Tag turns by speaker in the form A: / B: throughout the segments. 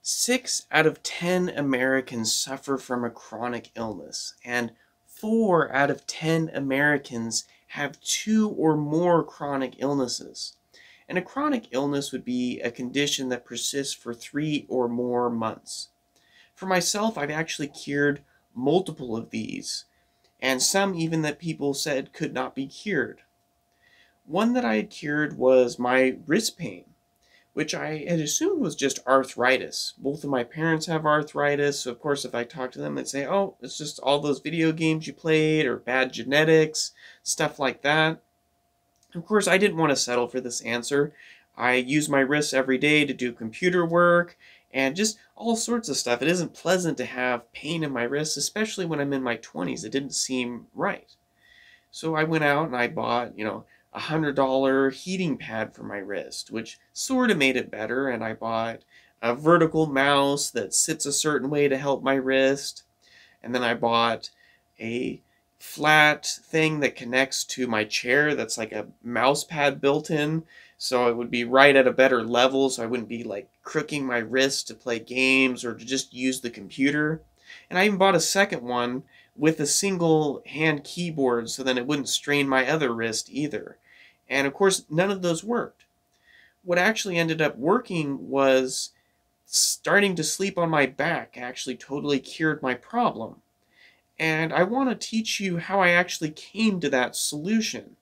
A: 6 out of 10 Americans suffer from a chronic illness, and 4 out of 10 Americans have 2 or more chronic illnesses. And a chronic illness would be a condition that persists for 3 or more months. For myself, I've actually cured multiple of these, and some even that people said could not be cured. One that I had cured was my wrist pain, which I had assumed was just arthritis. Both of my parents have arthritis, so of course if I talk to them, they'd say, oh, it's just all those video games you played, or bad genetics, stuff like that. Of course, I didn't want to settle for this answer. I use my wrists every day to do computer work, and just all sorts of stuff. It isn't pleasant to have pain in my wrists, especially when I'm in my 20s. It didn't seem right. So I went out and I bought, $100 heating pad for my wrist, which sort of made it better, and I bought a vertical mouse that sits a certain way to help my wrist, and then I bought a flat thing that connects to my chair that's like a mouse pad built in, so it would be right at a better level, so I wouldn't be like crooking my wrist to play games or to just use the computer. And I even bought a second one with a single hand keyboard so then it wouldn't strain my other wrist either. And of course, none of those worked. What actually ended up working was starting to sleep on my back actually totally cured my problem. And I want to teach you how I actually came to that solution.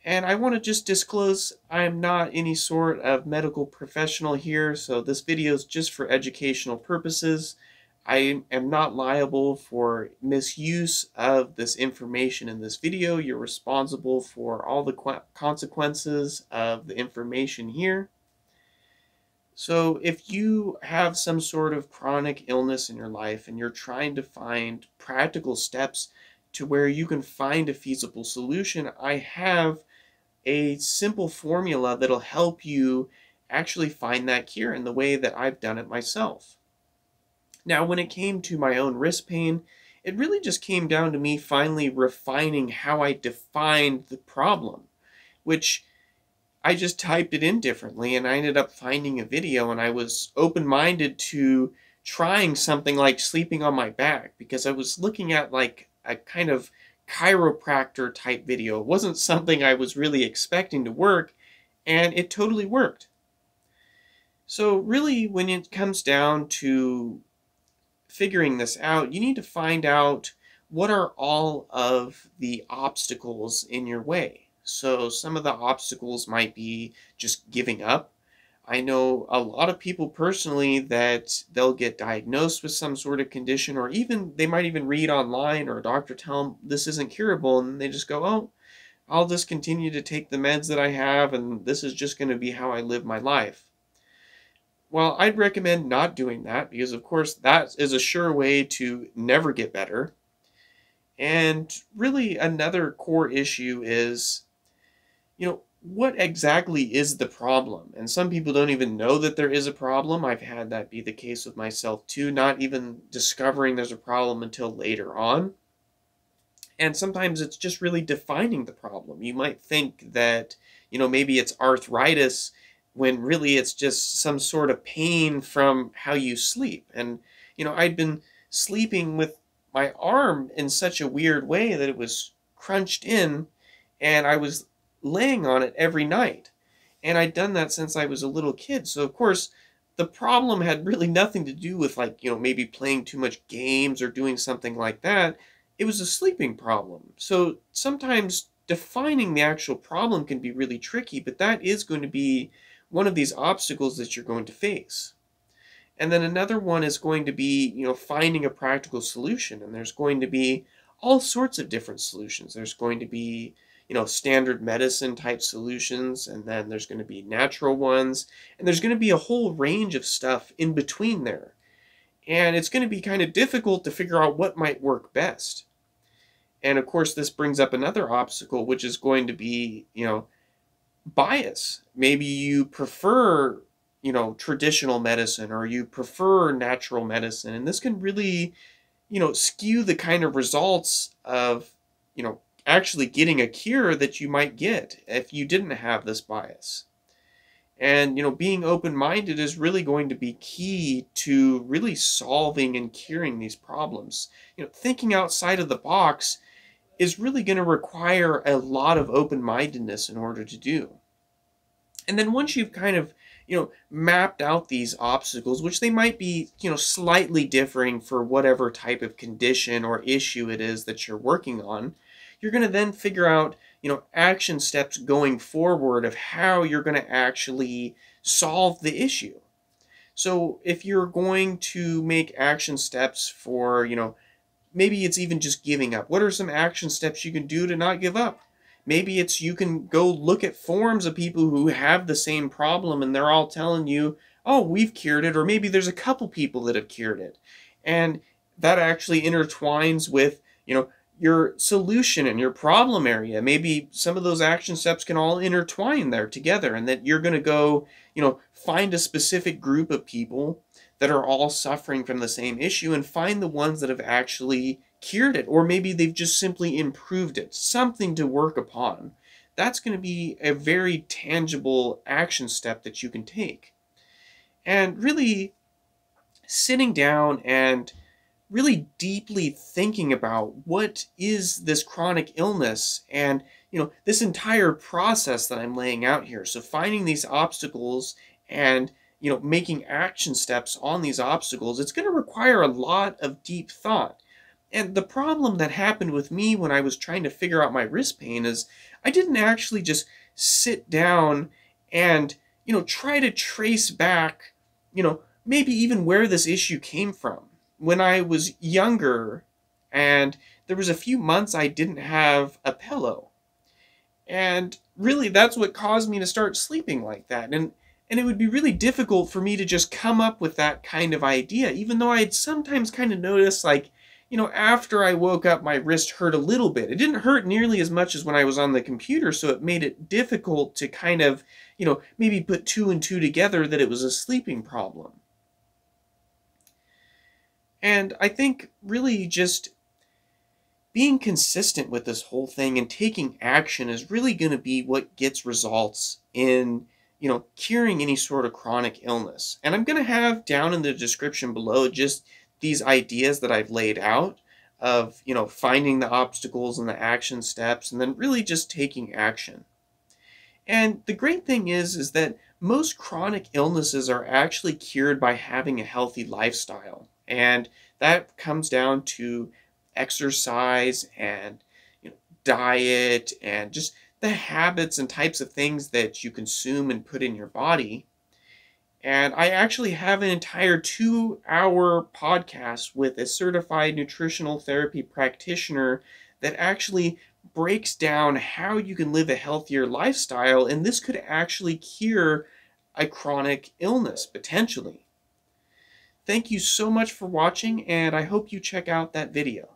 A: And I want to just disclose I am not any sort of medical professional here, so this video is just for educational purposes. I am not liable for misuse of this information in this video. You're responsible for all the consequences of the information here. So if you have some sort of chronic illness in your life and you're trying to find practical steps to where you can find a feasible solution, I have a simple formula that'll help you actually find that cure in the way that I've done it myself. Now, when it came to my own wrist pain, it really just came down to me finally refining how I defined the problem, which I just typed it in differently, and I ended up finding a video, and I was open-minded to trying something like sleeping on my back, because I was looking at like a kind of chiropractor type video. It wasn't something I was really expecting to work, and it totally worked. So really, when it comes down to figuring this out, you need to find out what are all of the obstacles in your way. So some of the obstacles might be just giving up. I know a lot of people personally that they'll get diagnosed with some sort of condition, or even they might even read online or a doctor tell them this isn't curable, and they just go, oh, I'll just continue to take the meds that I have, and this is just going to be how I live my life. Well, I'd recommend not doing that, because of course that is a sure way to never get better. And really another core issue is, what exactly is the problem? And some people don't even know that there is a problem. I've had that be the case with myself too, not even discovering there's a problem until later on. And sometimes it's just really defining the problem. You might think that, maybe it's arthritis, when really it's just some sort of pain from how you sleep. And, I'd been sleeping with my arm in such a weird way that it was crunched in, and I was laying on it every night. And I'd done that since I was a little kid. So, of course, the problem had really nothing to do with, maybe playing too much games or doing something like that. It was a sleeping problem. So sometimes defining the actual problem can be really tricky, but that is going to be one of these obstacles that you're going to face. And then another one is going to be, finding a practical solution. And there's going to be all sorts of different solutions. There's going to be, standard medicine type solutions, and then there's going to be natural ones, and there's going to be a whole range of stuff in between there. And it's going to be kind of difficult to figure out what might work best. And of course, this brings up another obstacle, which is going to be, bias. Maybe you prefer, traditional medicine, or you prefer natural medicine, and this can really, skew the kind of results of, actually getting a cure that you might get if you didn't have this bias. And, being open-minded is really going to be key to really solving and curing these problems. Thinking outside of the box is really going to require a lot of open-mindedness in order to do. And then once you've kind of, mapped out these obstacles, which they might be, slightly differing for whatever type of condition or issue it is that you're working on, you're going to then figure out, action steps going forward of how you're going to actually solve the issue. So if you're going to make action steps for, maybe it's even just giving up. What are some action steps you can do to not give up? Maybe it's you can go look at forums of people who have the same problem and they're all telling you, oh, we've cured it, or maybe there's a couple people that have cured it. And that actually intertwines with, your solution and your problem area. Maybe some of those action steps can all intertwine there together, and that you're going to go, find a specific group of people that are all suffering from the same issue and find the ones that have actually cured it, or maybe they've just simply improved it, something to work upon. That's going to be a very tangible action step that you can take. And really sitting down and really deeply thinking about what is this chronic illness and, this entire process that I'm laying out here. So finding these obstacles and, making action steps on these obstacles, it's going to require a lot of deep thought. And the problem that happened with me when I was trying to figure out my wrist pain is I didn't actually just sit down and, try to trace back, maybe even where this issue came from. When I was younger and there was a few months I didn't have a pillow. And really that's what caused me to start sleeping like that. And it would be really difficult for me to just come up with that kind of idea, even though I'd sometimes kind of notice, like, after I woke up, my wrist hurt a little bit. It didn't hurt nearly as much as when I was on the computer, so it made it difficult to kind of, maybe put two and two together that it was a sleeping problem. And I think really just being consistent with this whole thing and taking action is really going to be what gets results in, curing any sort of chronic illness. And I'm going to have down in the description below just these ideas that I've laid out of, finding the obstacles and the action steps and then really just taking action. And the great thing is that most chronic illnesses are actually cured by having a healthy lifestyle. And that comes down to exercise and, diet and just the habits and types of things that you consume and put in your body. And I actually have an entire 2-hour podcast with a certified nutritional therapy practitioner that actually breaks down how you can live a healthier lifestyle, and this could actually cure a chronic illness, potentially. Thank you so much for watching, and I hope you check out that video.